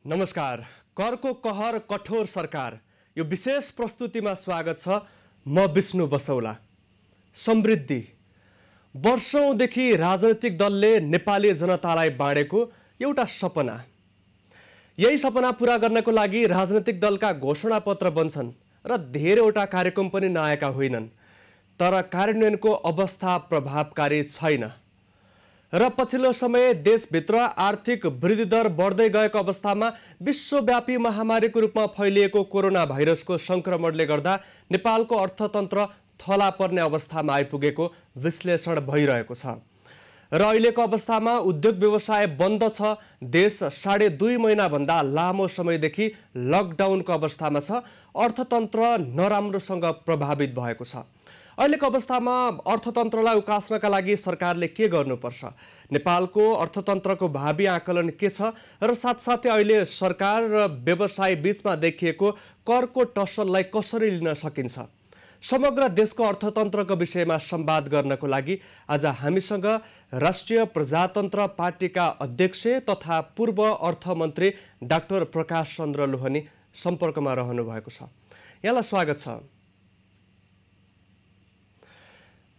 नमस्कार। करको कहर कठोर सरकार यो विशेष प्रस्तुतिमा स्वागत छ। म विष्णु बसौला। समृद्धि वर्षौंदेखि राजनीतिक दलले नेपाली जनतालाई बाँडेको एउटा सपना। यही सपना पूरा गर्नको लागि राजनीतिक दलका घोषणापत्र बन्छन् र धेरैवटा कार्यक्रम पनि नआएका होइनन्, तर कार्यान्वयनको अवस्था प्रभावकारी छैन र पछिल्लो समय देशभित्र आर्थिक वृद्धि दर बढ्दै गएको अवस्थामा विश्वव्यापी महामारीको रूपमा फैलिएको कोरोना भाइरसको संक्रमणले गर्दा नेपालको अर्थतन्त्र थला पर्ने अवस्थामा आइपुगेको विश्लेषण भइरहेको छ र अहिलेको अवस्थामा उद्योग व्यवसाय बन्द छ। देश 2.5 महिनाभन्दा लामो समयदेखि लकडाउनको अवस्थामा छ। अर्थतन्त्र नराम्रोसँग प्रभावित भएको छ। अहिलेको अवस्थामा अर्थतन्त्रलाई उकास्नका लागि सरकारले के गर्नुपर्छ, नेपालको अर्थतन्त्रको भावी आकलन के छ र साथसाथै अहिले सरकार र व्यवसाय बीचमा देखिएको करको टसललाई कसरी लिन सकिन्छ, समग्र देशको अर्थतन्त्रको विषयमा संवाद गर्नको लागि आज हामीसँग राष्ट्रिय प्रजातन्त्र पार्टीका अध्यक्ष तथा पूर्व अर्थमन्त्री डाक्टर प्रकाश चन्द्र लोहनी सम्पर्कमा रहनु भएको छ। यहाँलाई स्वागत छ।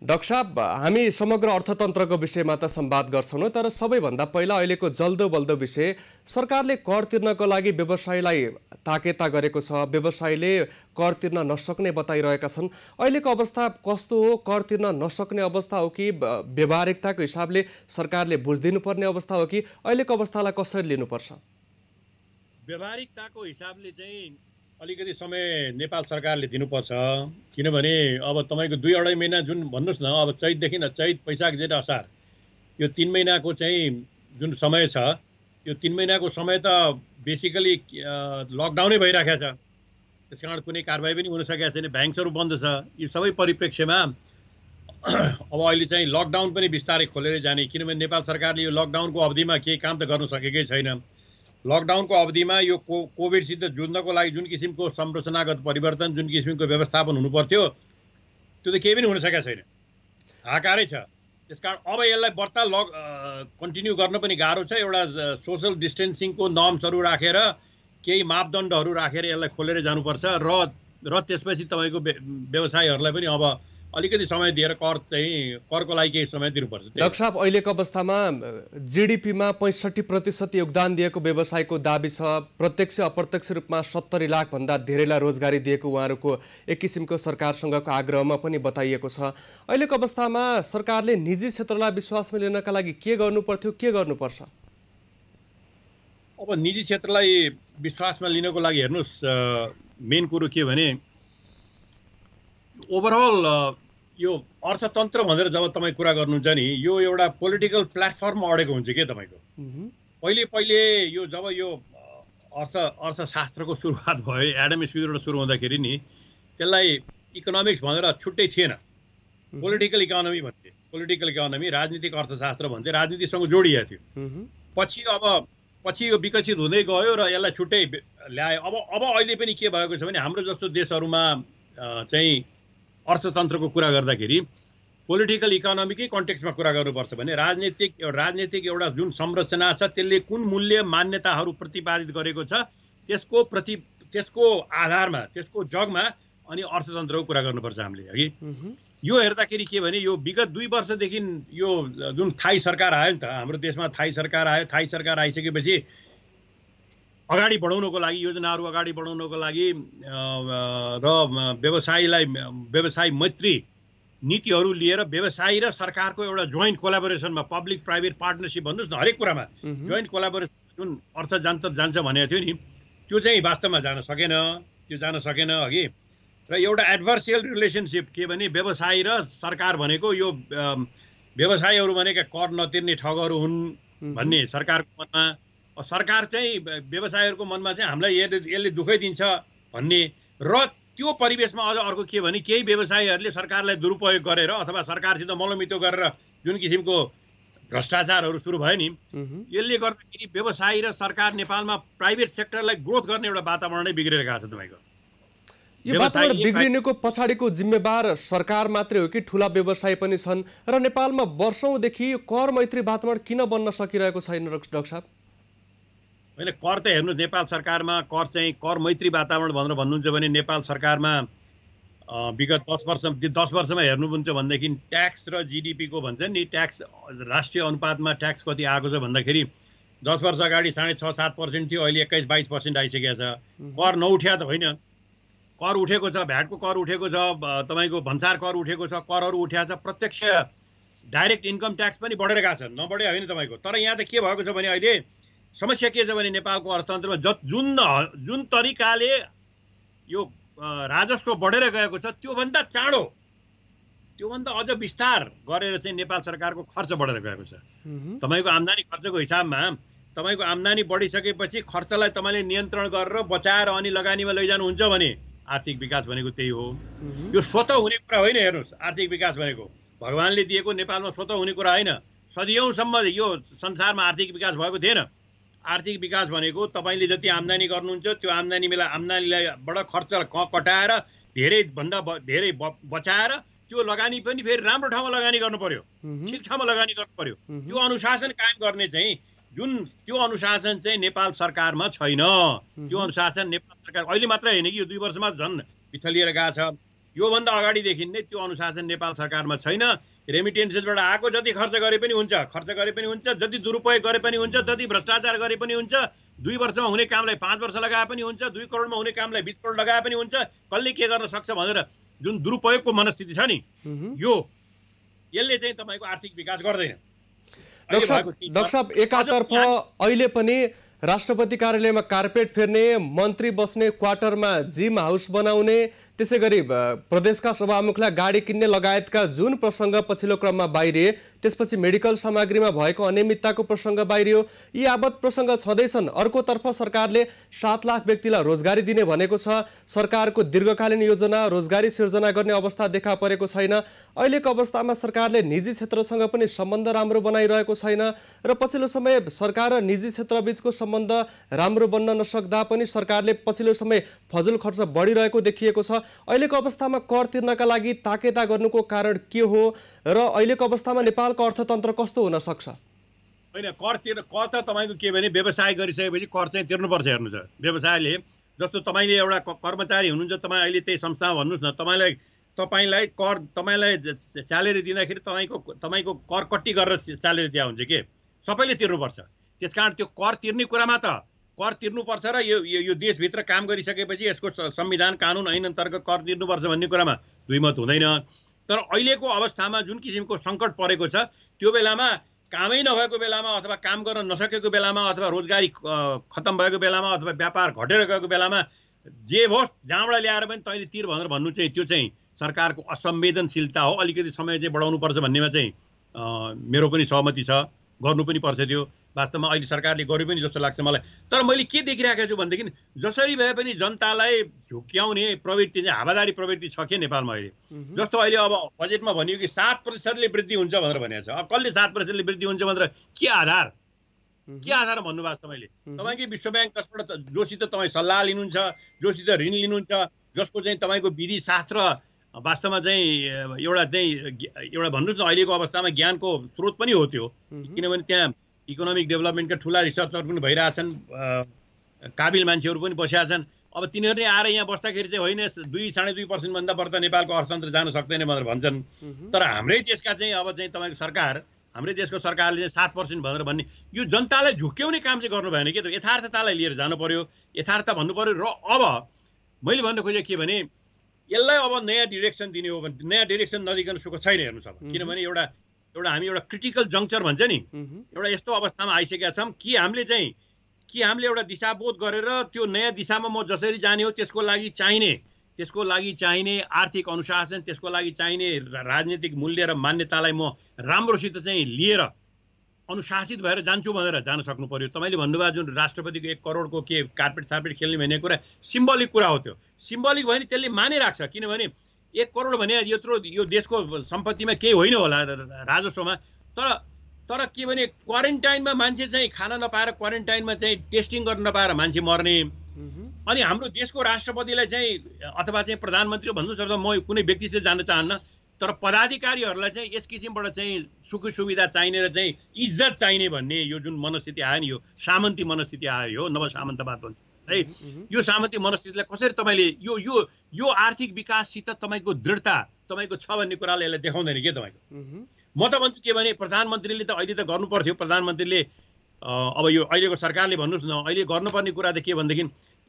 डाक्टर साहब, हामी समग्र अर्थतन्त्रको विषयमा त संवाद गर्छौँ, तर सबैभन्दा पहिला अहिलेको जल्दो बल्दो विषय सरकारले कर तिर्नको लागि व्यवसायलाई ताकेता गरेको छ। व्यवसायले कर तिर्न नसक्ने बताइरहेका छन्। अहिलेको अवस्था कस्तो हो? कर तिर्न नसक्ने अवस्था हो कि व्यवहारिकताको हिसाबले सरकारले बुझिदिनु पर्ने अवस्था हो कि अहिलेको अवस्थालाई कसरी लिनुपर्छ? व्यवहारिकताको हिसाबले चाहिँ अलिकति समय नेपाल सरकारले दिनुपर्छ, किनभने अब तपाईँको 2-2.5 महिना जुन भन्नुहोस् न, अब चैतदेखि चैत वैशाख जेठ असार यो 3 महिनाको चाहिँ जुन समय छ, यो 3 महिनाको समय त बेसिकली लकडाउनै भइराखेको छ। त्यस कारण कुनै कारबाही पनि हुन सकेको छैन, ब्याङ्क्सहरू बन्द छ। यो सबै परिप्रेक्ष्यमा अब अहिले चाहिँ लकडाउन पनि बिस्तारै खोलेर जाने, किनभने नेपाल सरकारले यो लकडाउनको अवधिमा केही काम त गर्न सकेकै छैन। लकडाउनको अवधिमा यो कोभिडसित जुझ्नको लागि जुन किसिमको संरचनागत परिवर्तन, जुन किसिमको व्यवस्थापन हुनुपर्थ्यो, त्यो त केही पनि हुन सकेको छैन, हाकारै छ। त्यसकारण अब यसलाई बढ्ता कन्टिन्यू गर्न पनि गाह्रो छ। एउटा सोसल डिस्टेन्सिङको नर्म्सहरू राखेर, केही मापदण्डहरू राखेर यसलाई खोलेर जानुपर्छ र त्यसपछि तपाईँको व्यवसायहरूलाई पनि अब अलिकति समय दिएर करको लागि केही समय दिनुपर्छ। डाक्टर साहब, अहिलेको अवस्थामा जीडीपीमा 65% योगदान दिएको व्यवसायको दाबी छ। प्रत्यक्ष अप्रत्यक्ष रूपमा 70 लाख भन्दा धेरैलाई रोजगारी दिएको उहाँहरूको एक किसिमको सरकारसँगको आग्रहमा पनि बताइएको छ। अहिलेको अवस्थामा सरकारले निजी क्षेत्रलाई विश्वासमा लिनका लागि के गर्नु पर्थ्यो, के गर्नुपर्छ? अब निजी क्षेत्रलाई विश्वासमा लिनको लागि हेर्नुहोस्, मेन कुरो के भने ओभरअल यो अर्थतन्त्र भनेर जब तपाईँ कुरा गर्नुहुन्छ नि, यो एउटा पोलिटिकल प्लेटफर्ममा अडेको हुन्छ के तपाईँको। पहिले यो जब यो अर्थशास्त्रको सुरुवात भयो, एडम स्मिथबाट सुरु हुँदाखेरि नि त्यसलाई इकोनोमिक्स भनेर छुट्टै थिएन, पोलिटिकल इकोनोमी भन्थे। पोलिटिकल इकोनोमी राजनीतिक अर्थशास्त्र भन्थे, राजनीतिसँग जोडिएको थियो। पछि यो विकसित हुँदै गयो र यसलाई छुट्टै ल्यायो। अब अहिले पनि के भएको छ भने हाम्रो जस्तो देशहरूमा चाहिँ अर्थतन्त्रको कुरा गर्दाखेरि पोलिटिकल इकोनोमीकै कन्टेक्स्टमा कुरा गर्नुपर्छ भने राजनीतिक एउटा जुन संरचना छ, त्यसले कुन मूल्य मान्यताहरू प्रतिपादित गरेको छ, त्यसको आधारमा, त्यसको जगमा अनि अर्थतन्त्रको कुरा गर्नुपर्छ हामीले, हगि। यो हेर्दाखेरि के भने यो विगत 2 वर्षदेखि यो जुन थाई सरकार आयो नि त, हाम्रो देशमा थाई सरकार आयो। थाई सरकार आइसकेपछि अगाडि बढाउनको लागि, योजनाहरू अगाडि बढाउनको लागि र व्यवसाय मैत्री नीतिहरू लिएर व्यवसायी र सरकारको एउटा जोइन्ट कोलाबोरेसनमा, पब्लिक प्राइभेट पार्टनरसिप भन्नुहोस् न, हरेक कुरामा जोइन्ट कोलाबोरेसन जुन अर्थतन्त्र जान्छ भनेको थियो नि, त्यो चाहिँ वास्तवमा जान सकेन अघि। र एउटा एडभर्सियल रिलेसनसिप के भने व्यवसायी र सरकार भनेको यो व्यवसायीहरू भनेका कर नतिर्ने ठगहरू हुन् भन्ने सरकारको मनमा, सरकार चाहिँ व्यवसायीहरूको मनमा चाहिँ हामीलाई यसले दुःखै दिन्छ भन्ने। र त्यो परिवेशमा अझ अर्को के भने केही व्यवसायीहरूले सरकारलाई दुरुपयोग गरेर अथवा सरकारसित मलमितो गरेर जुन किसिमको भ्रष्टाचारहरू सुरु भयो नि, यसले गर्दाखेरि व्यवसायी र सरकार नेपालमा प्राइभेट सेक्टरलाई ग्रोथ गर्ने एउटा वातावरणै बिग्रेर गएको छ। तपाईँको यो वातावरण बिग्रिनुको पछाडिको जिम्मेवार सरकार मात्रै हो कि ठुला व्यवसाय पनि छन्? र नेपालमा वर्षौंदेखि कर मैत्री वातावरण किन बन्न सकिरहेको छैन डाक्टर साहब? होइन कर त हेर्नु नेपाल सरकारमा कर चाहिँ कर मैत्री वातावरण भनेर भन्नुहुन्छ भने नेपाल सरकारमा विगत 10 वर्षमा हेर्नुहुन्छ भनेदेखि ट्याक्स र जिडिपीको भन्छ नि ट्याक्स राष्ट्रिय अनुपातमा ट्याक्स कति आएको छ भन्दाखेरि 10 वर्ष अगाडि 6.5-7% थियो, अहिले 21-22% आइसकेको छ। कर नउठ्या त होइन, कर उठेको छ, भ्याटको कर उठेको छ, तपाईँको भन्सार कर उठेको छ, करहरू उठ्या छ, प्रत्यक्ष डाइरेक्ट इन्कम ट्याक्स पनि बढेर गएको छ, नबढे होइन तपाईँको। तर यहाँ त के भएको छ भने अहिले समस्या के छ भने नेपालको अर्थतन्त्रमा जुन तरिकाले यो राजस्व बढेर गएको छ त्योभन्दा चाँडो, त्योभन्दा अझ विस्तार गरेर चाहिँ नेपाल सरकारको खर्च बढेर गएको छ। तपाईँको आम्दानी खर्चको हिसाबमा तपाईँको आम्दानी बढिसकेपछि खर्चलाई तपाईँले नियन्त्रण गरेर बचाएर अनि लगानीमा लैजानुहुन्छ भने आर्थिक विकास भनेको त्यही हो। यो स्वतः हुने कुरा होइन। हेर्नुहोस्, आर्थिक विकास भनेको भगवानले दिएको नेपालमा स्वतः हुने कुरा होइन। सदियौँसम्म यो संसारमा आर्थिक विकास भएको थिएन। आर्थिक विकास भनेको तपाईँले जति आम्दानी गर्नुहुन्छ त्यो आम्दानीलाईबाट खर्च कटाएर धेरैभन्दा धेरै बचाएर त्यो लगानी पनि फेरि राम्रो ठाउँमा लगानी गर्नु पर्यो, ठिक ठाउँमा लगानी गर्नु पर्यो। त्यो अनुशासन कायम गर्ने चाहिँ त्यो अनुशासन चाहिँ नेपाल सरकारमा छैन। त्यो अनुशासन नेपाल सरकार अहिले मात्रै होइन कि यो 2 वर्षमा झन् पिछलिएर गएको छ। योभन्दा अगाडिदेखि नै त्यो अनुशासन नेपाल सरकारमा छैन। रेमिटेन्सेसबाट आएको जति खर्च गरे पनि हुन्छ, जति दुरुपयोग गरे पनि हुन्छ, जति भ्रष्टाचार गरे पनि हुन्छ, 2 वर्षमा हुने कामलाई 5 वर्ष लगाए पनि हुन्छ, 2 करोडमा हुने कामलाई 20 करोड लगाए पनि हुन्छ। कसले के गर्न सक्छ भनेर जुन दुरुपयोगको मनस्थिति छ नि, यसले चाहिँ तपाईँको आर्थिक विकास गर्दैन। डाक्टर साहब, एकातर्फ अहिले पनि राष्ट्रपति कार्यालयमा कार्पेट फेर्ने, मन्त्री बस्ने क्वार्टरमा जिम हाउस बनाउने, त्यसै गरी प्रदेशका सभामुखलाई गाडी किन्ने लगायतका जुन प्रसङ्ग पछिल्लो क्रममा बाहिरिए, त्यसपछि मेडिकल सामग्रीमा भएको अनियमितताको प्रसङ्ग बाहिरियो, यी यावत प्रसङ्ग छँदैछन्। अर्कोतर्फ सरकारले 7 लाख व्यक्तिलाई रोजगारी दिने भनेको छ। सरकारको दीर्घकालीन योजना रोजगारी सिर्जना गर्ने अवस्था देखा परेको छैन। अहिलेको अवस्थामा सरकारले निजी क्षेत्रसँग पनि सम्बन्ध राम्रो बनाइरहेको छैन र पछिल्लो समय सरकार र निजी क्षेत्रबीचको सम्बन्ध राम्रो बन्न नसक्दा पनि सरकारले पछिल्लो समय फजुल खर्च बढिरहेको देखिएको छ। अहिलेको अवस्थामा कर तिर्नका लागि ताकेता गर्नुको कारण के हो र अहिलेको अवस्थामा नेपालको अर्थतन्त्र कस्तो हुन सक्छ? होइन, कर त तपाईँको के भने व्यवसाय गरिसकेपछि कर चाहिँ तिर्नुपर्छ। हेर्नु छ, व्यवसायले जस्तो तपाईँले एउटा कर्मचारी हुनुहुन्छ, तपाईँ अहिले त्यही संस्थामा भन्नुहोस् न, तपाईँलाई स्यालेरी दिँदाखेरि तपाईँको कर कट्टी गरेर स्यालेरी दिया हुन्छ के, सबैले तिर्नुपर्छ। त्यसकारण त्यो कर तिर्ने कुरामा त कर तिर्नुपर्छ र यो देशभित्र काम गरिसकेपछि यसको संविधान कानुन ऐन अन्तर्गत कर तिर्नुपर्छ भन्ने कुरामा दुईमत हुँदैन। तर अहिलेको अवस्थामा जुन किसिमको सङ्कट परेको छ त्यो बेलामा कामै नभएको बेलामा अथवा काम गर्न नसकेको बेलामा अथवा रोजगारी खत्तम भएको बेलामा अथवा व्यापार घटेर गएको बेलामा जे होस् जहाँबाट ल्याएर पनि तैँले तिर भनेर भन्नु चाहिँ त्यो चाहिँ सरकारको असंवेदनशीलता हो। अलिकति समय चाहिँ बढाउनुपर्छ भन्नेमा चाहिँ मेरो पनि सहमति छ, गर्नु पनि पर्छ त्यो। वास्तवमा अहिले सरकारले गर्यो पनि जस्तो लाग्छ मलाई। तर मैले के देखिरहेको छु भनेदेखि जसरी भए पनि जनतालाई झुक्याउने प्रवृत्ति चाहिँ हावादारी प्रवृत्ति छ के नेपालमा अहिले। जस्तो अहिले अब बजेटमा भनियो कि 7% वृद्धि हुन्छ भनेर भनेको छ। अब कसले 7% वृद्धि हुन्छ भनेर के आधार भन्नुभएको छ? तपाईँले तपाईँकै विश्व ब्याङ्क जसबाट जोसित तपाईँ सल्लाह लिनुहुन्छ, जोसित ऋण लिनुहुन्छ, जसको चाहिँ तपाईँको विधि शास्त्र वास्तवमा चाहिँ एउटा भन्नुहोस् न अहिलेको अवस्थामा ज्ञानको स्रोत पनि हो त्यो। किनभने त्यहाँ इकोनोमिक डेभलपमेन्टका ठुला रिसर्चहरू पनि भइरहेछन्, काबिल मान्छेहरू पनि बसेका छन्। अब तिनीहरूले आएर यहाँ बस्दाखेरि चाहिँ होइन 2-2.5% भन्दा बढ्ता नेपालको अर्थतन्त्र जान सक्दैन भनेर भन्छन्। तर हाम्रै देशका चाहिँ अब चाहिँ तपाईँको सरकार, हाम्रै देशको सरकारले चाहिँ 7% भनेर भन्ने यो जनतालाई झुक्याउने काम चाहिँ गर्नु भएन के त? यथार्थतालाई लिएर जानु पर्यो, यथार्थ भन्नु पर्यो। र अब मैले भन्न खोजेँ के भने यसलाई अब नयाँ डिरेक्सन दिने हो भने नयाँ डिरेक्सन नदिकन सुख छैन। हेर्नुहोस्, अब किनभने एउटा हामी एउटा क्रिटिकल जङ्क्चर भन्छ नि, एउटा यस्तो अवस्थामा आइसकेका छौँ कि हामीले एउटा दिशाबोध गरेर त्यो नयाँ दिशामा म जसरी जाने हो त्यसको लागि चाहिने आर्थिक अनुशासन, त्यसको लागि चाहिने राजनीतिक मूल्य र मान्यतालाई म राम्रोसित चाहिँ लिएर अनुशासित भएर जान्छु भनेर जान सक्नु पर्यो। तपाईँले भन्नुभयो जुन राष्ट्रपतिको 1 करोडको के कार्पेट खेल्ने भन्ने कुरा सिम्बोलिक कुरा हो। त्यो सिम्बोलिक भयो भने त्यसले मानिराख्छ। किनभने 1 करोड भने यत्रो यो देशको सम्पत्तिमा केही होइन होला राजस्वमा। तर के भने क्वारेन्टाइनमा मान्छे चाहिँ खान नपाएर, क्वारेन्टाइनमा चाहिँ टेस्टिङ गर्न नपाएर मान्छे मर्ने। अनि हाम्रो देशको राष्ट्रपतिलाई चाहिँ अथवा चाहिँ प्रधानमन्त्री भन्नुहोस्, म कुनै व्यक्ति चाहिँ जान्न चाहन्न, तर पदाधिकारीहरूलाई चाहिँ यस किसिमबाट चाहिँ सुख सुविधा चाहिने र चाहिँ इज्जत चाहिने भन्ने यो जुन मनस्थिति आयो नि, यो सामन्ती मनस्थिति आयो, यो नव सामन्तवाद भन्छ है। यो सामन्ती मनस्थितिलाई कसरी तपाईँले यो यो यो आर्थिक विकाससित तपाईँको दृढता तपाईँको छ भन्ने कुराले यसलाई देखाउँदैन के तपाईँको। म त भन्छु के भने प्रधानमन्त्रीले त अहिले त गर्नु पर्थ्यो, प्रधानमन्त्रीले अब यो अहिलेको सरकारले भन्नुहोस् न, अहिले गर्नुपर्ने कुरा त के भनेदेखि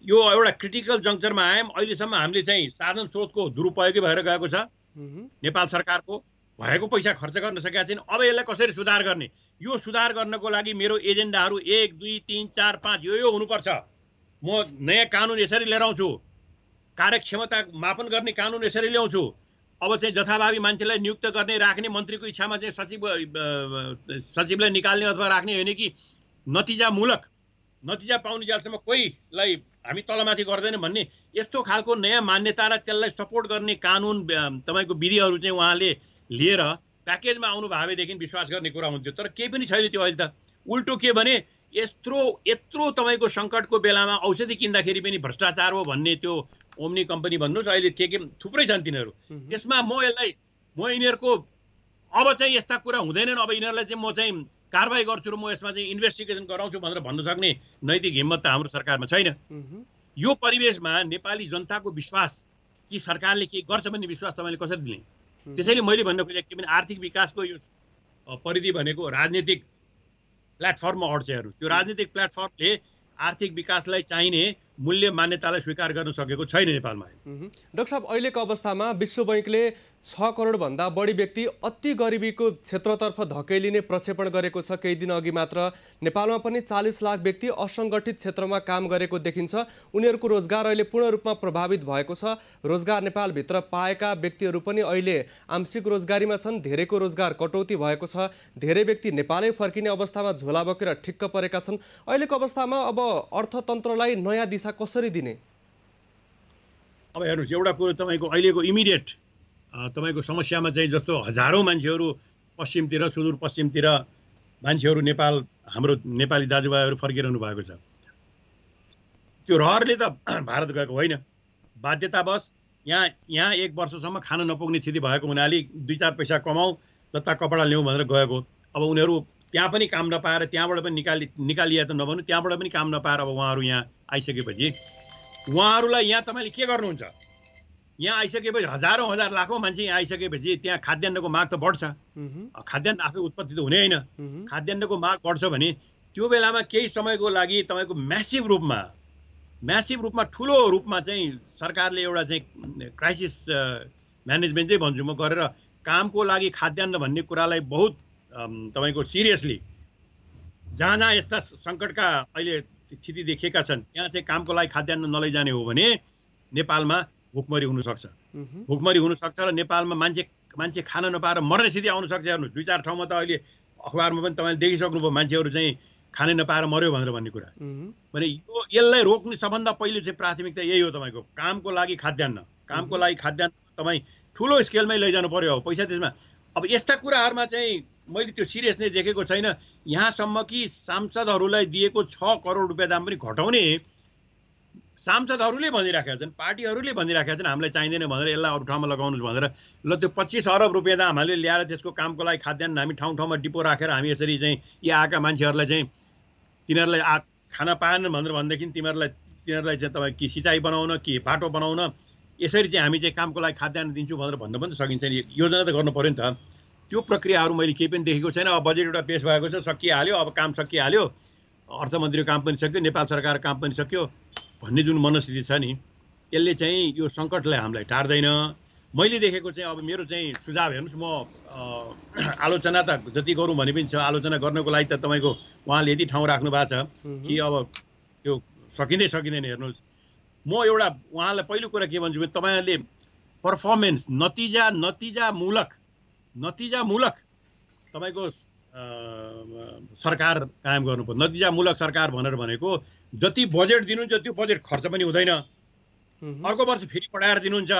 यो एउटा क्रिटिकल जङ्क्चरमा आयौँ, अहिलेसम्म हामीले चाहिँ साधन स्रोतको दुरुपयोगै भएर गएको छ। नेपाल सरकारको भएको पैसा खर्च गर्न सकेका छैन। अब यसलाई कसरी सुधार गर्ने, यो सुधार गर्नको लागि मेरो एजेन्डाहरू 1 2 3 4 5 यो हुनुपर्छ। म नयाँ कानुन यसरी लिएर आउँछु, कार्यक्षमता मापन गर्ने कानुन यसरी ल्याउँछु। अब चाहिँ जथाभावी मान्छेलाई नियुक्त गर्ने राख्ने मन्त्रीको इच्छामा चाहिँ सचिवलाई निकाल्ने अथवा राख्ने होइन कि नतिजा पाउने जालसम्म कोहीलाई हामी तलमाथि गर्दैनौँ भन्ने यस्तो खालको नयाँ मान्यता र त्यसलाई सपोर्ट गर्ने कानुन तपाईँको विधिहरू चाहिँ उहाँले लिएर प्याकेजमा आउनु भएदेखि विश्वास गर्ने कुरा हुन्थ्यो। तर केही पनि छैन त्यो। अहिले त उल्टो के भने यत्रो तपाईँको सङ्कटको बेलामा औषधि किन्दाखेरि पनि भ्रष्टाचार हो भन्ने त्यो ओम्नी कम्पनी भन्नुहोस्, अहिले के थुप्रै छन् तिनीहरू। त्यसमा म यिनीहरूको अब चाहिँ यस्ता कुरा हुँदैनन्, अब यिनीहरूलाई चाहिँ म चाहिँ कारबाही गर्छु र म यसमा चाहिँ इन्भेस्टिगेसन गराउँछु भनेर भन्न सक्ने नैतिक हिम्मत त हाम्रो सरकारमा छैन। यो परिवेशमा नेपाली जनताको विश्वास कि सरकारले के गर्छ भन्ने विश्वास तपाईँले कसरी दिने? त्यसैले मैले भन्न खोजेको के भने आर्थिक विकासको यो परिधि भनेको राजनीतिक प्लेटफर्ममा अड्छ हेर्नु। त्यो राजनीतिक प्लेटफर्मले आर्थिक विकासलाई चाहिने मूल्य मान्यतालाई स्वीकार गर्न सकेको छैन नेपालमा। डाक्टर साहब, अहिलेको अवस्थामा विश्व बैंकले 6 करोडभन्दा बढी व्यक्ति अति गरिबीको क्षेत्रतर्फ धकेलिने प्रक्षेपण गरेको छ। केही दिन अघि मात्र नेपालमा पनि 40 लाख व्यक्ति असङ्गठित क्षेत्रमा काम गरेको देखिन्छ। उनीहरूको रोजगार अहिले पूर्ण रूपमा प्रभावित भएको छ। रोजगार नेपालभित्र पाएका व्यक्तिहरू पनि अहिले आंशिक रोजगारीमा छन्। धेरैको रोजगार कटौती भएको छ। धेरै व्यक्ति नेपालै फर्किने अवस्थामा झोला बोकेर ठिक्क परेका छन्। अहिलेको अवस्थामा अब अर्थतन्त्रलाई नयाँ दिशा कसरी दिने? अब हेर्नुहोस्, एउटा कुरो तपाईँको अहिलेको इमिडिएट तपाईँको समस्यामा चाहिँ जस्तो हजारौँ मान्छेहरू पश्चिमतिर सुदूरपश्चिमतिर मान्छेहरू नेपाल हाम्रो नेपाली दाजुभाइहरू फर्किरहनु भएको छ। त्यो रहरले त भारत गएको होइन, बाध्यतावश यहाँ 1 वर्षसम्म खान नपुग्ने स्थिति भएको हुनाले 2-4 पैसा कमाऊ लत्ता कपडा ल्याउँ भनेर गएको। अब उनीहरू त्यहाँ पनि काम नपाएर, त्यहाँबाट पनि निकालिया त नभन्नु, त्यहाँबाट पनि काम नपाएर अब उहाँहरू यहाँ आइसकेपछि उहाँहरूलाई यहाँ तपाईँले के गर्नुहुन्छ? यहाँ आइसकेपछि हजारौँ हजार लाखौँ मान्छे यहाँ आइसकेपछि त्यहाँ खाद्यान्नको माग त बढ्छ। खाद्यान्न आफै उत्पत्ति त हुने होइन। खाद्यान्नको माग बढ्छ भने त्यो बेलामा केही समयको लागि तपाईँको म्यासिभ रूपमा ठुलो रूपमा चाहिँ सरकारले एउटा चाहिँ क्राइसिस म्यानेजमेन्ट चाहिँ भन्छु म गरेर कामको लागि खाद्यान्न भन्ने कुरालाई बहुत तपाईँको सिरियसली जहाँ यस्ता सङ्कटका अहिले स्थिति देखिएका छन् त्यहाँ चाहिँ कामको लागि खाद्यान्न नलैजाने हो भने नेपालमा भुकमरी हुनसक्छ। भुकमरी हुनसक्छ र नेपालमा मान्छे खान नपाएर मर्ने स्थिति आउन सक्छ। हेर्नुहोस्, 2-4 ठाउँमा त अहिले अखबारमा पनि तपाईँले देखिसक्नुभयो, मान्छेहरू चाहिँ खानै नपाएर मर्यो भनेर भन्ने कुरा। भने यसलाई रोक्ने सबभन्दा पहिलो चाहिँ प्राथमिकता यही हो, तपाईँको कामको लागि खाद्यान्न। कामको लागि खाद्यान्न तपाईँ ठुलो स्केलमै लैजानु पर्यो। अब पैसा त्यसमा अब यस्ता कुराहरूमा चाहिँ मैले त्यो सिरियसनेस देखेको छैन। यहाँसम्म कि सांसदहरूलाई दिएको 6 करोड रुपियाँ दाम पनि घटाउने सांसदहरूले भनिराखेका छन्, पार्टीहरूले भनिराखेका छन् हामीलाई चाहिँदैन भनेर, यसलाई अरू ठाउँमा लगाउनुहोस् भनेर। ल त्यो 25 अरब रुपियाँ दाम हामीले ल्याएर त्यसको कामको लागि खाद्यान्न हामी ठाउँमा डिपो राखेर हामी यसरी चाहिँ यी आएका मान्छेहरूलाई चाहिँ तिनीहरूलाई खाना पाएन भनेर भनेदेखि तिनीहरूलाई चाहिँ तपाईँ कि सिँचाइ बनाउन कि बाटो बनाउन यसरी चाहिँ हामी चाहिँ कामको लागि खाद्यान्न दिन्छु भनेर भन्न पनि सकिन्छ नि। योजना त गर्नु पऱ्यो नि त। त्यो प्रक्रियाहरू मैले केही पनि देखेको छैन। अब बजेट एउटा पेश भएको छ, सकिहाल्यो, अब काम सकिहाल्यो, अर्थमन्त्रीको काम पनि सक्यो, नेपाल सरकारको काम पनि सक्यो भन्ने जुन मनस्थिति छ नि, यसले चाहिँ यो सङ्कटलाई हामीलाई टार्दैन। मैले देखेको चाहिँ अब मेरो चाहिँ सुझाव हेर्नुहोस्, म आलोचना त जति गरौँ भने पनि छ, आलोचना गर्नको लागि त तपाईँको उहाँले यति ठाउँ राख्नु भएको छ कि अब त्यो सकिँदैन। हेर्नुहोस्, म एउटा उहाँलाई पहिलो कुरा के भन्छु भने तपाईँहरूले पर्फर्मेन्स नतिजामूलक तपाईँको सरकार कायम गर्नुपर्छ। नतिजामूलक सरकार भनेको जति बजेट दिनुहुन्छ त्यो बजेट खर्च पनि हुँदैन, अर्को वर्ष फेरि बढाएर दिनुहुन्छ।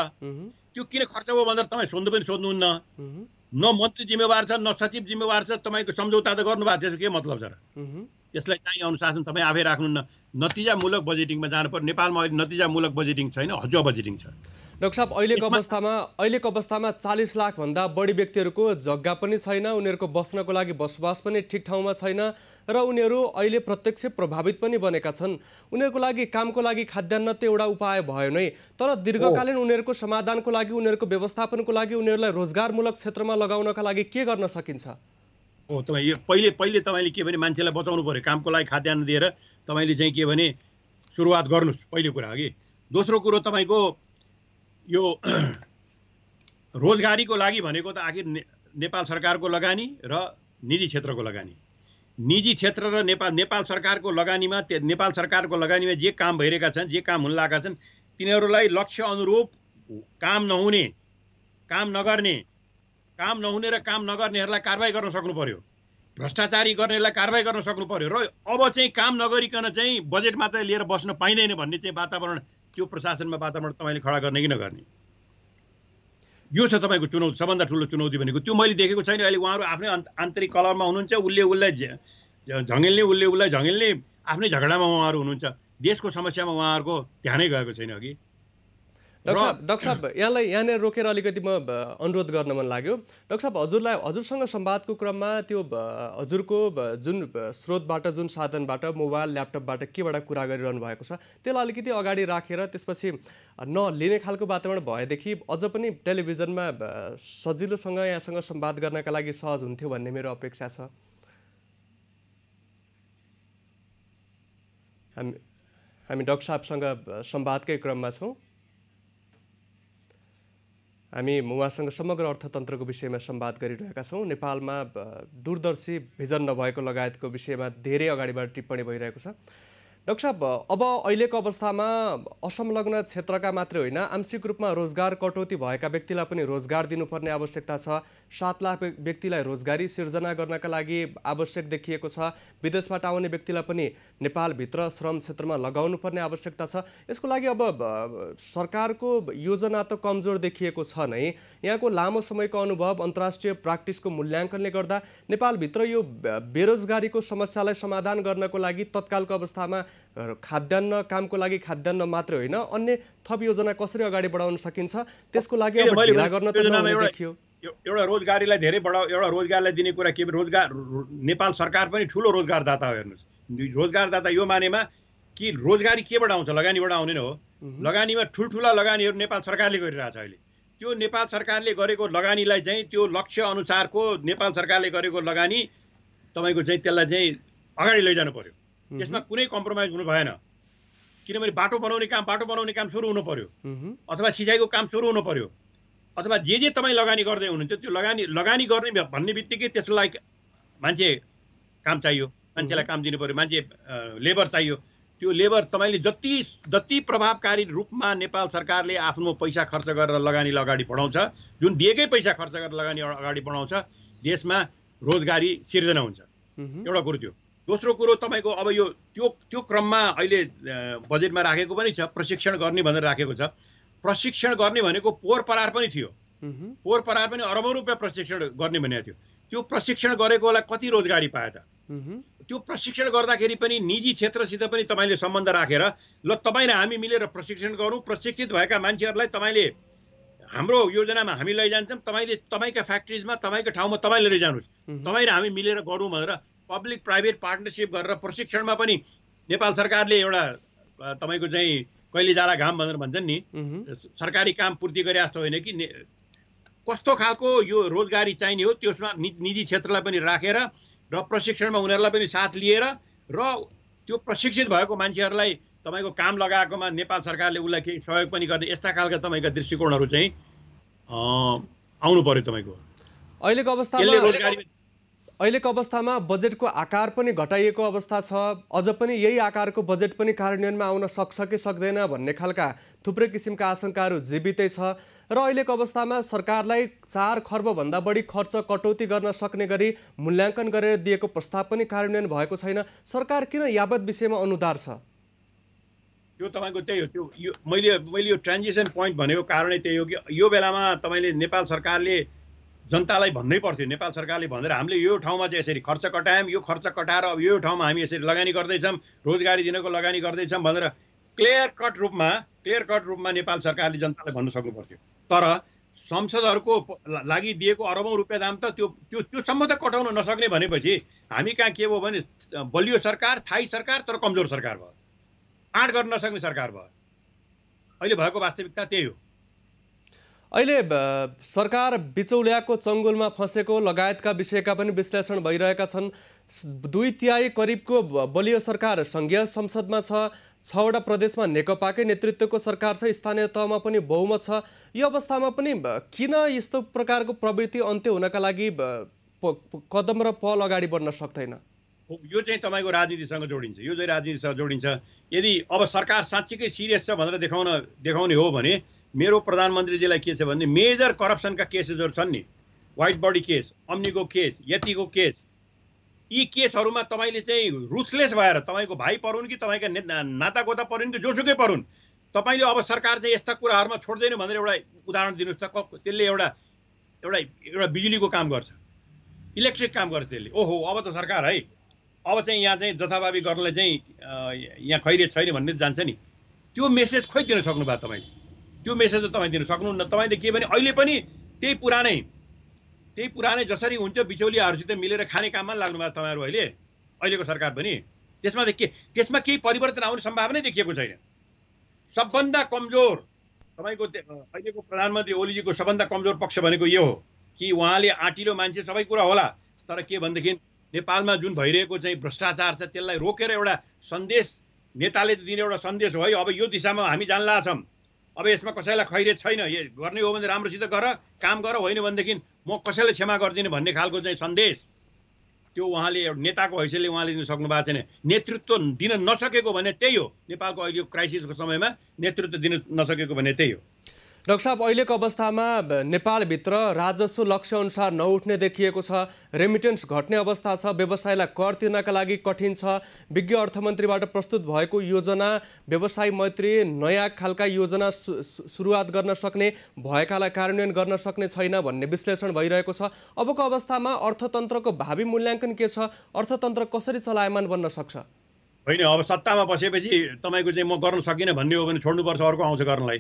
त्यो किन खर्च हो भनेर तपाईँ सोध्नु पनि सोध्नुहुन्न। न मन्त्री जिम्मेवार छ, न सचिव जिम्मेवार छ। तपाईँको सम्झौता त गर्नुभएको त्यसको के मतलब छ र? त्यसलाई चाहिँ अनुशासन तपाईँ आफै राख्नुहुन्न। नतिजामूलक बजेटिङमा जानु पर्यो। नेपालमा अहिले नतिजामूलक बजेटिङ छैन, हजुवा बजेटिङ छ। डाक्टर साहब, अहिलेको अवस्थामा 40 लाखभन्दा बढी व्यक्तिहरूको जग्गा पनि छैन, उनीहरूको बस्नको लागि बसोबास पनि ठिक ठाउँमा छैन र उनीहरू अहिले प्रत्यक्ष प्रभावित पनि बनेका छन्। उनीहरूको लागि कामको लागि खाद्यान्न त एउटा उपाय भयो नै, तर दीर्घकालीन उनीहरूको समाधानको लागि, उनीहरूको व्यवस्थापनको लागि, उनीहरूलाई रोजगारमूलक क्षेत्रमा लगाउनका लागि के गर्न सकिन्छ? तपाईँ यो पहिले तपाईँले के भने मान्छेलाई बचाउनु पर्यो, कामको लागि खाद्यान्न दिएर तपाईँले चाहिँ के भने सुरुवात गर्नुहोस्, पहिलो कुरा अघि। दोस्रो कुरो तपाईँको यो रोजगारीको लागि भनेको त आखिर नेपाल सरकारको लगानी र निजी क्षेत्रको लगानी। निजी क्षेत्र र नेपाल सरकारको लगानीमा जे काम भइरहेका छन्, जे काम हुन लागेका छन्, तिनीहरूलाई लक्ष्य अनुरूप काम नहुने र काम नगर्नेहरूलाई कारबाही गर्न सक्नु पर्यो, भ्रष्टाचारी गर्नेलाई कारबाही गर्न सक्नु पर्यो। र अब चाहिँ काम नगरिकन चाहिँ बजेट मात्रै लिएर बस्न पाइँदैन भन्ने चाहिँ वातावरण, त्यो प्रशासनमा वातावरण तपाईँले खडा गर्ने कि नगर्ने, यो छ तपाईँको चुनौती, सबभन्दा ठुलो चुनौती भनेको। त्यो मैले देखेको छैन। अहिले उहाँहरू आफ्नै आन्तरिक कलहमा हुनुहुन्छ, उसलाई झङ्गेल्ने, उसलाई झङ्गेल्ने, आफ्नै झगडामा उहाँहरू हुनुहुन्छ। देशको समस्यामा उहाँहरूको ध्यानै गएको छैन। अघि डाक्टर साहब, यहाँनिर रोकेर अलिकति म अनुरोध गर्न मन लाग्यो। डाक्टर साहब, हजुरसँग संवादको क्रममा त्यो हजुरको जुन स्रोतबाट, जुन साधनबाट, मोबाइल ल्यापटपबाट केबाट कुरा गरिरहनु भएको छ, त्यसलाई अलिकति अगाडि राखेर त्यसपछि नलिने खालको वातावरण भएदेखि अझ पनि टेलिभिजनमा सजिलोसँग यहाँसँग संवाद गर्नका लागि सहज हुन्थ्यो भन्ने मेरो अपेक्षा छ। हामी डाक्टर साहबसँग संवादकै क्रममा छौँ। हामी उहाँसँग समग्र अर्थतन्त्रको विषयमा संवाद गरिरहेका छौँ। नेपालमा दूरदर्शी भिजन नभएको लगायतको विषयमा धेरै अगाडिबाट टिप्पणी भइरहेको छ। डाक्टर साहब, अब अहिलेको अवस्थामा असंलग्न क्षेत्रका मात्रै होइन, आंशिक रूपमा रोजगार कटौती भएका व्यक्तिलाई पनि रोजगार दिनुपर्ने आवश्यकता छ। 7 लाख व्यक्तिलाई रोजगारी सिर्जना गर्नका लागि आवश्यक देखिएको छ। विदेशबाट आउने व्यक्तिलाई पनि नेपालभित्र श्रम क्षेत्रमा लगाउनुपर्ने आवश्यकता छ। यसको लागि अब सरकारको योजना त कमजोर देखिएको छ नै। यहाँको लामो समयको अनुभव, अन्तर्राष्ट्रिय प्र्याक्टिसको मूल्याङ्कनले गर्दा नेपालभित्र यो बेरोजगारीको समस्यालाई समाधान गर्नको लागि तत्कालको अवस्थामा खाद्यान्न, कामको लागि खाद्यान्न मात्रै होइन, अन्य थप योजना कसरी अगाडि बढाउन सकिन्छ, त्यसको लागि अब ढिला गर्न त देखियो। एउटा रोजगारीलाई धेरै एउटा रोजगारलाई दिने कुरा के, रोजगार, नेपाल सरकार पनि ठुलो रोजगारदाता हो। हेर्नुहोस्, रोजगारदाता यो मानेमा कि रोजगारी केबाट आउँछ? लगानीबाट आउने नै हो। लगानीमा ठुल्ठुला लगानीहरू नेपाल सरकारले गरिरहेछ। अहिले त्यो नेपाल सरकारले गरेको लगानीलाई चाहिँ त्यो लक्ष्य अनुसारको नेपाल सरकारले गरेको लगानी तपाईँको चाहिँ त्यसलाई चाहिँ अगाडि लैजानु पर्यो। त्यसमा कुनै कम्प्रोमाइज हुनु भएन, किनभने बाटो बनाउने काम सुरु हुनु पर्यो, अथवा सिँचाइको काम सुरु हुनु पर्यो, अथवा जे तपाईँ लगानी गर्दै हुनुहुन्छ त्यो लगानी गर्ने भन्ने बित्तिकै त्यसलाई मान्छे काम चाहियो, मान्छेलाई काम दिनु पर्यो, मान्छे लेबर चाहियो। त्यो लेबर तपाईँले जति प्रभावकारी रूपमा नेपाल सरकारले आफ्नो पैसा खर्च गरेर लगानीलाई अगाडि बढाउँछ, जुन दिएकै पैसा खर्च गरेर लगानी अगाडि बढाउँछ, देशमा रोजगारी सिर्जना हुन्छ। एउटा कुरो त्यो। दोस्रो कुरो तपाईँको अब यो त्यो क्रममा अहिले बजेटमा राखेको पनि छ, प्रशिक्षण गर्ने भनेर राखेको छ। प्रशिक्षण गर्ने भनेको पोहोर परार पनि थियो, पोहोर परार पनि अरबौँ रुपियाँ प्रशिक्षण गर्ने भनेको थियो। त्यो प्रशिक्षण गरेकोलाई कति रोजगारी पाए त? त्यो प्रशिक्षण गर्दाखेरि पनि निजी क्षेत्रसित पनि तपाईँले सम्बन्ध राखेर ल तपाईँ र हामी मिलेर प्रशिक्षण गरौँ, प्रशिक्षित भएका मान्छेहरूलाई तपाईँले हाम्रो योजनामा हामी लैजान्छौँ, तपाईँले तपाईँका फ्याक्ट्रिजमा, तपाईँको ठाउँमा तपाईँले लैजानुहोस्, तपाईँ र हामी मिलेर गरौँ भनेर पब्लिक प्राइभेट पार्टनरसिप गरेर प्रशिक्षणमा पनि नेपाल सरकारले एउटा तपाईँको चाहिँ कहिले जाला घाम भनेर भन्छन् नि, सरकारी काम पूर्ति गरे जस्तो होइन कि कस्तो खालको यो रोजगारी चाहिने हो, त्यसमा निजी क्षेत्रलाई पनि राखेर र प्रशिक्षणमा उनीहरूलाई पनि साथ लिएर र त्यो प्रशिक्षित भएको मान्छेहरूलाई तपाईँको काम लगाएकोमा नेपाल सरकारले उसलाई केही सहयोग पनि गर्ने, यस्ता खालका तपाईँका दृष्टिकोणहरू चाहिँ आउनु पर्यो। तपाईँको अहिलेको अवस्थामा बजेटको आकार पनि घटाइएको अवस्था छ। अझ पनि यही आकारको बजेट पनि कार्यान्वयनमा आउन सक्छ कि सक्दैन भन्ने खालका थुप्रै किसिमका आशंकाहरू जीवितै छ। र अहिलेको अवस्थामा सरकारलाई 4 खर्बभन्दा बढी खर्च कटौती गर्न सक्ने गरी मूल्याङ्कन गरेर दिएको प्रस्ताव पनि कार्यान्वयन भएको छैन। सरकार किन यावत विषयमा अनुदार छ? यो तपाईँको त्यही हो। त्यो मैले यो ट्रान्जिसन पोइन्ट भनेको कारणै त्यही हो कि यो बेलामा तपाईँले नेपाल सरकारले जनतालाई भन्नै पर्थ्यो, नेपाल सरकारले भनेर हामीले यो ठाउँमा चाहिँ यसरी खर्च कटायौँ, यो खर्च कटाएर अब यो ठाउँमा हामी यसरी लगानी गर्दैछौँ, रोजगारी दिनको लगानी गर्दैछौँ भनेर क्लियर कट रूपमा क्लियर कट रूपमा नेपाल सरकारले जनतालाई भन्न सक्नु पर्थ्यो। तर संसदहरूको लागि दिएको अरबौं रुपियाँ दाम त त्योसम्म त कटाउन नसक्ने भनेपछि हामी कहाँ के भयो भने बलियो सरकार, थाई सरकार तर कमजोर सरकार भयो, आँट गर्न नसक्ने सरकार भयो। अहिले भएको वास्तविकता त्यही हो। अहिले सरकार बिचौलियाको चङ्गुलमा फँसेको लगायतका विषयका पनि विश्लेषण भइरहेका छन्। 2/3 करिबको बलियो सरकार सङ्घीय संसदमा छ, 6वटा प्रदेशमा नेकपाकै नेतृत्वको सरकार छ, स्थानीय तहमा पनि बहुमत छ। यो अवस्थामा पनि किन यस्तो प्रकारको प्रवृत्ति अन्त्य हुनका लागि कदम र पहल अगाडि बढ्न सक्दैन? यो चाहिँ तपाईँको राजनीतिसँग जोडिन्छ। यो चाहिँ राजनीतिसँग जोडिन्छ। यदि अब सरकार साँच्चीकै सिरियस छ भनेर देखाउने हो भने मेरो प्रधानमन्त्रीजीलाई के छ भने मेजर करप्सनका केसेसहरू छन् नि, व्हाइट बडी केस, अम्नीको केस, यतिको केस, यी केसहरूमा तपाईँले चाहिँ रुथलेस भएर तपाईँको भाइ परुन् कि तपाईँका नातागोता परुन् कि जोसुकै परुन्, तपाईँले अब सरकार चाहिँ यस्ता कुराहरूमा छोड्दैन भनेर एउटा उदाहरण दिनुहोस् त। त्यसले एउटा बिजुलीको काम गर्छ, इलेक्ट्रिक काम गर्छ त्यसले, ओहो अब त सरकार है, अब चाहिँ यहाँ चाहिँ जथाभावी गर्नलाई चाहिँ यहाँ खैरियत छैन भन्ने जान्छ नि। त्यो मेसेज खोइ दिन सक्नुभयो तपाईँले? त्यो मेसेज त तपाईँ दिन सक्नुहुन्न। तपाईँले के भने अहिले पनि त्यही पुरानै जसरी हुन्छ बिचौलियाहरूसित मिलेर खाने काममा लाग्नु भएको तपाईँहरू अहिलेको सरकार पनि। त्यसमा केही परिवर्तन आउने सम्भावना देखिएको छैन। सबभन्दा कमजोर तपाईँको अहिलेको प्रधानमन्त्री ओलीजीको सबभन्दा कमजोर पक्ष भनेको यो हो कि उहाँले आँटिलो मान्छे सबै कुरा होला, तर के भनेदेखि नेपालमा जुन भइरहेको चाहिँ भ्रष्टाचार छ त्यसलाई रोकेर एउटा सन्देश नेताले दिने एउटा सन्देश हो है, अब यो दिशामा हामी जान लाग्छौँ, अब यसमा कसैलाई खैरियत छैन, गर्ने हो भने राम्रोसित गर, काम गर, होइन भनेदेखि म कसैलाई क्षमा गर्दिनँ भन्ने खालको चाहिँ सन्देश त्यो उहाँले नेताको हैसियतले उहाँले दिन सक्नु भएको छैन। नेतृत्व दिन नसकेको भने त्यही हो। नेपालको अहिले क्राइसिसको समयमा नेतृत्व दिन नसकेको भने त्यही हो। डाक्टर साहब, अहिलेको अवस्थामा नेपालभित्र राजस्व लक्ष्य अनुसार नउठ्ने देखिएको छ, रेमिटेन्स घट्ने अवस्था छ, व्यवसायलाई कर तिर्नका लागि कठिन छ, विज्ञ अर्थमन्त्रीबाट प्रस्तुत भएको योजना व्यवसाय मैत्री नयाँ खालका योजना सुरुवात गर्न सक्ने भएकालाई कार्यान्वयन गर्न सक्ने छैन भन्ने विश्लेषण भइरहेको छ। अबको अवस्थामा अर्थतन्त्रको भावी मूल्याङ्कन के छ? अर्थतन्त्र कसरी चलायमान बन्न सक्छ? होइन, अब सत्तामा बसेपछि तपाईँको चाहिँ म गर्न सकिनँ भन्ने हो भने छोड्नुपर्छ, अर्को आउँछ गर्नलाई,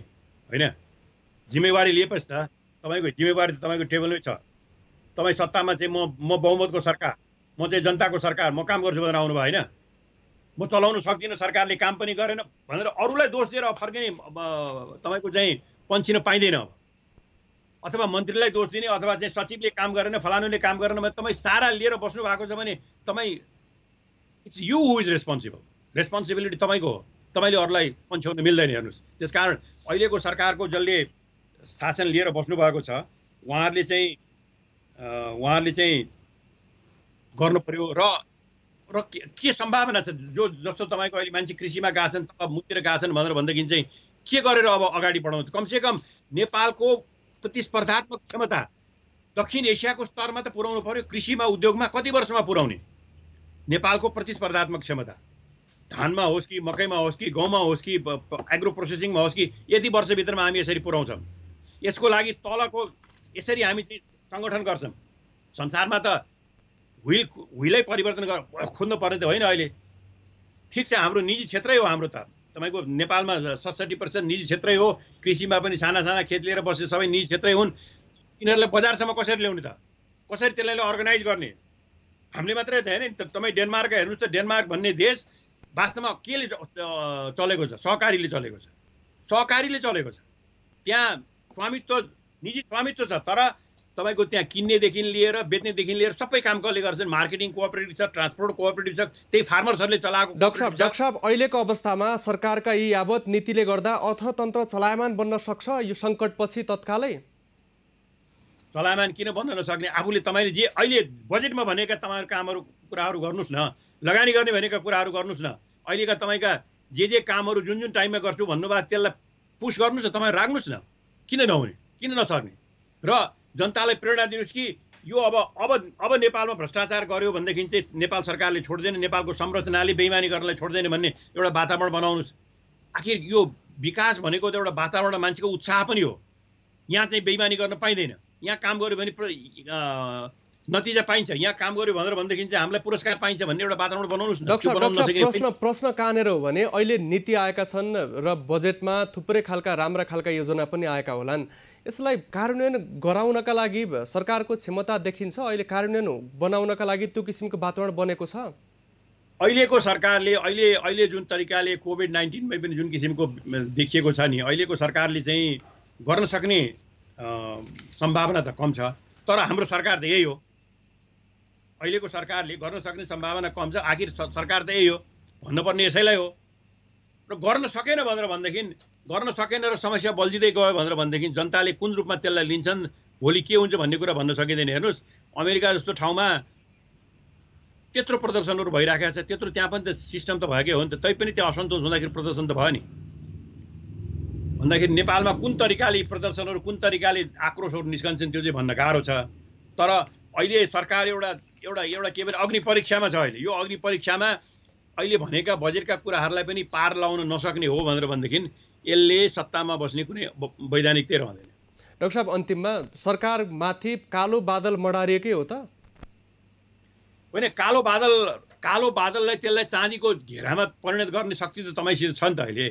होइन? जिम्मेवारी लिएपछि त तपाईँको जिम्मेवारी त तपाईँको टेबलमै छ। तपाईँ सत्तामा चाहिँ म बहुमतको सरकार, म चाहिँ जनताको सरकार, म काम गर्छु भनेर आउनुभयो, होइन? म चलाउन सक्दिनँ, सरकारले काम पनि गरेन भनेर अरूलाई दोष दिएर फर्किने तपाईँको चाहिँ पन्छिन पाइँदैन। अब अथवा मन्त्रीलाई दोष दिने अथवा चाहिँ सचिवले काम गरेन, फलानुले काम गरेन भने तपाईँ सारा लिएर बस्नु भएको छ भने तपाईँ it's you who is responsible. Responsibility तपाईँको हो, तपाईँले अरूलाई पन्छ्याउन मिल्दैन। हेर्नुहोस्, त्यसकारण अहिलेको सरकारको जसले शासन लिएर बस्नु भएको छ उहाँहरूले चाहिँ गर्नु पर्यो। र के सम्भावना छ? जस्तो तपाईँको अहिले मान्छे कृषिमा गएको छन्, तब मुतिर गएको छन् भनेर भनेदेखि चाहिँ के गरेर अब अगाडि बढाउँछ? कमसेकम नेपालको प्रतिस्पर्धात्मक क्षमता दक्षिण एसियाको स्तरमा त पुर्याउनु पर्यो। कृषिमा, उद्योगमा कति वर्षमा पुर्याउने? नेपालको प्रतिस्पर्धात्मक क्षमता धानमा होस् कि मकैमा होस् कि गहुँमा होस् कि एग्रो प्रोसेसिङमा होस् कि यति वर्षभित्रमा हामी यसरी पुर्याउँछौँ। यसको लागि तलको यसरी हामी चाहिँ सङ्गठन गर्छौँ। संसारमा त हुइलै परिवर्तन खोज्नु पर्ने त होइन। अहिले ठिक छ, हाम्रो निजी क्षेत्रै हो। हाम्रो त तपाईँको नेपालमा 67% निजी क्षेत्रै हो। कृषिमा पनि साना साना खेत लिएर बस्ने सबै निजी क्षेत्रै हुन्। यिनीहरूलाई बजारसम्म कसरी ल्याउने त? कसरी त्यसलाई अर्गनाइज गर्ने? हामीले मात्रै त होइन। तपाईँ डेनमार्क हेर्नुहोस् त, डेनमार्क भन्ने देश वास्तवमा केले चलेको छ? सहकारीले चलेको छ। सहकारीले चलेको छ। त्यहाँ स्वामित्व, निजी स्वामित्व छ, तर तपाईँको त्यहाँ किन्नेदेखि लिएर बेच्नेदेखि लिएर सबै काम कसले गर्छन्? मार्केटिङ कोअपरेटिभ छ, ट्रान्सपोर्ट कोअपरेटिभ छ, त्यही फार्मर्सहरूले चलाएको। डाक्टर साहब, अहिलेको अवस्थामा सरकारका यी यावत नीतिले गर्दा अर्थतन्त्र चलायमान बन्न सक्छ यो सङ्कटपछि तत्कालै? चलायमान किन बन्न नसक्ने? आफूले तपाईँले जे अहिले बजेटमा भनेका तपाईँहरू कामहरू कुराहरू गर्नुहोस् न, लगानी गर्ने भनेका कुराहरू गर्नुहोस् न। अहिलेका तपाईँका जे कामहरू जुन जुन टाइममा गर्छु भन्नुभयो त्यसलाई पुस गर्नुहोस् न, तपाईँ राख्नुहोस् न। किन नहुने? किन नसक्ने? र जनतालाई प्रेरणा दिनुहोस् कि यो अब नेपालमा भ्रष्टाचार गर्यो भनेदेखि चाहिँ नेपाल सरकारले छोड्दैन, नेपालको संरचनाले बेइमानी गर्नलाई छोड्दैन भन्ने एउटा वातावरण बनाउनुहोस्। आखिर यो विकास भनेको त एउटा वातावरण, मान्छेको उत्साह पनि हो। यहाँ चाहिँ बेइमानी गर्न पाइँदैन। यहाँ काम गर्यो भने नतिजा पाइन्छ, यहाँ काम गर्यो भनेर भनेदेखि चाहिँ हामीलाई पुरस्कार पाइन्छ भन्ने एउटा वातावरण बनाउनुहोस् न। डाक्टर साहब, प्रश्न कहाँनिर हो भने अहिले नीति आएका छन् र बजेटमा थुप्रै खालका राम्रा खालका योजना पनि आएका होलान्। यसलाई कार्यान्वयन गराउनका लागि सरकारको क्षमता देखिन्छ? अहिले कार्यान्वयन बनाउनका लागि त्यो किसिमको वातावरण बनेको छ? अहिलेको सरकारले अहिले जुन तरिकाले कोभिड-19मै पनि जुन किसिमको देखिएको छ नि, अहिलेको सरकारले चाहिँ गर्न सक्ने सम्भावना त कम छ। तर हाम्रो सरकार त यही हो, अहिलेको सरकारले गर्न सक्ने सम्भावना कम छ। आखिर सरकार त यही हो, भन्नुपर्ने यसैलाई हो। र गर्न सकेन भनेर भनेदेखि, गर्न सकेन र समस्या बल्झिँदै गयो भनेर भनेदेखि जनताले कुन रूपमा त्यसलाई लिन्छन्, भोलि के हुन्छ भन्ने कुरा भन्न सकिँदैन। हेर्नुहोस्, अमेरिका जस्तो ठाउँमा त्यत्रो प्रदर्शनहरू भइराखेको छ, त्यत्रो त्यहाँ पनि त सिस्टम त भएकै हो नि त। तैपनि त्यहाँ असन्तोष हुँदाखेरि प्रदर्शन त भयो नि। भन्दाखेरि नेपालमा कुन तरिकाले प्रदर्शनहरू, कुन तरिकाले आक्रोशहरू निस्कन्छन् त्यो चाहिँ भन्न गाह्रो छ। तर अहिले सरकार एउटा के भने अग्नि परीक्षामा छ। अहिले यो अग्नि परीक्षामा अहिले भनेका बजेटका कुराहरूलाई पनि पार लाउन नसक्ने हो भनेर भनेदेखि यसले सत्तामा बस्ने कुनै वैधानिकता रहँदैन। डाक्टर साहब, अन्तिममा सरकारमाथि कालो बादल मडारिएकै हो त? होइन, कालो बादललाई त्यसलाई चाँदीको घेरामा परिणत गर्ने शक्ति त तपाईँसित छ नि त। अहिले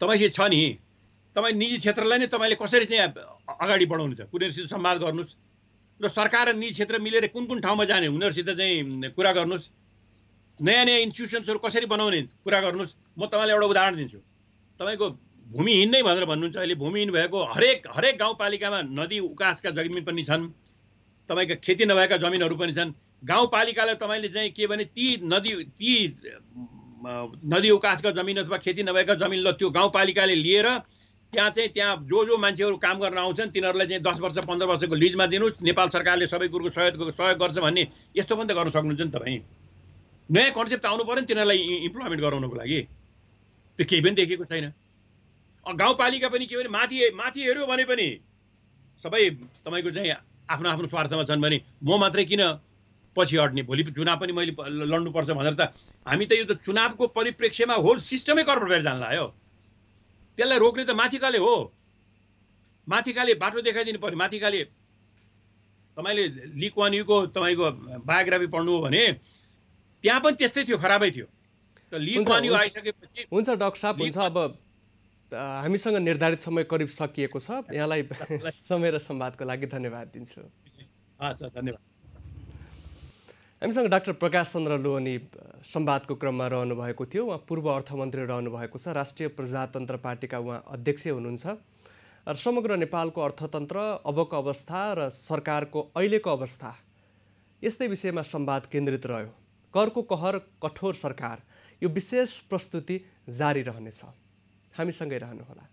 तपाईँसित छ नि। तपाईँ निजी क्षेत्रलाई नै तपाईँले कसरी चाहिँ अगाडि बढाउनु छ, उनीहरूसित संवाद गर्नुहोस्। र सरकार र निजी क्षेत्र मिलेर कुन कुन ठाउँमा जाने उनीहरूसित चाहिँ कुरा गर्नुहोस्। नयाँ नयाँ इन्स्टिट्युसन्सहरू कसरी बनाउने कुरा गर्नुहोस्। म तपाईँलाई एउटा उदाहरण दिन्छु। तपाईँको भूमिहीन नै भनेर भन्नुहुन्छ, अहिले भूमिहीन भएको हरेक गाउँपालिकामा नदी उकासका जमिन पनि छन्, तपाईँको खेती नभएका जमिनहरू पनि छन्। गाउँपालिकालाई तपाईँले चाहिँ के भने ती नदी उकासका जमिन अथवा खेती नभएका जमिन ल त्यो गाउँपालिकाले लिएर त्यहाँ जो मान्छेहरू काम गर्न आउँछन् तिनीहरूलाई चाहिँ 10 वर्ष 15 वर्षको लिजमा दिनुहोस्, नेपाल सरकारले सबै कुरोको सहयोग गर्छ भन्ने यस्तो पनि त गर्न सक्नुहुन्छ नि तपाईँ। नयाँ कन्सेप्ट आउनु पर्यो नि तिनीहरूलाई इम्प्लोइमेन्ट गराउनको लागि। त्यो केही पनि देखेको छैन। गाउँपालिका पनि के भने माथि हेऱ्यो भने पनि सबै तपाईँको चाहिँ आफ्नो आफ्नो स्वार्थमा छन् भने म मात्रै किन पछि हट्ने, भोलि चुनाव पनि मैले लड्नुपर्छ भनेर त हामी त यो त चुनावको परिप्रेक्ष्यमा होल सिस्टमै कर्पोरेट जान लाग्यो। त्यसलाई रोक्ने त माथिकाले हो। माथिकाले बाटो देखाइदिनु पर्यो। माथिकाले तपाईँले ली कुआन यूको तपाईँको बायोग्राफी पढ्नु हो भने त्यहाँ पनि त्यस्तै थियो, खराबै थियो। त ली कुआन यू आइसकेपछि हुन्छ डाक्टर साहब, हुन्छ। अब हामीसँग निर्धारित समय करिब सकिएको छ। यहाँलाई समय र संवादको लागि धन्यवाद दिन्छु। हस्, धन्यवाद। हामीसँग डाक्टर प्रकाश चन्द्र लोहनी संवादको क्रममा रहनु भएको थियो। उहाँ पूर्व अर्थमन्त्री रहनु भएको छ। राष्ट्रिय प्रजातन्त्र पार्टीका उहाँ अध्यक्ष हुनुहुन्छ र समग्र नेपालको अर्थतन्त्र, अबको अवस्था र सरकारको अहिलेको अवस्था यस्तै विषयमा संवाद केन्द्रित रह्यो। करको कहर कठोर सरकार, यो विशेष प्रस्तुति जारी रहनेछ। हामीसँगै रहनुहोला।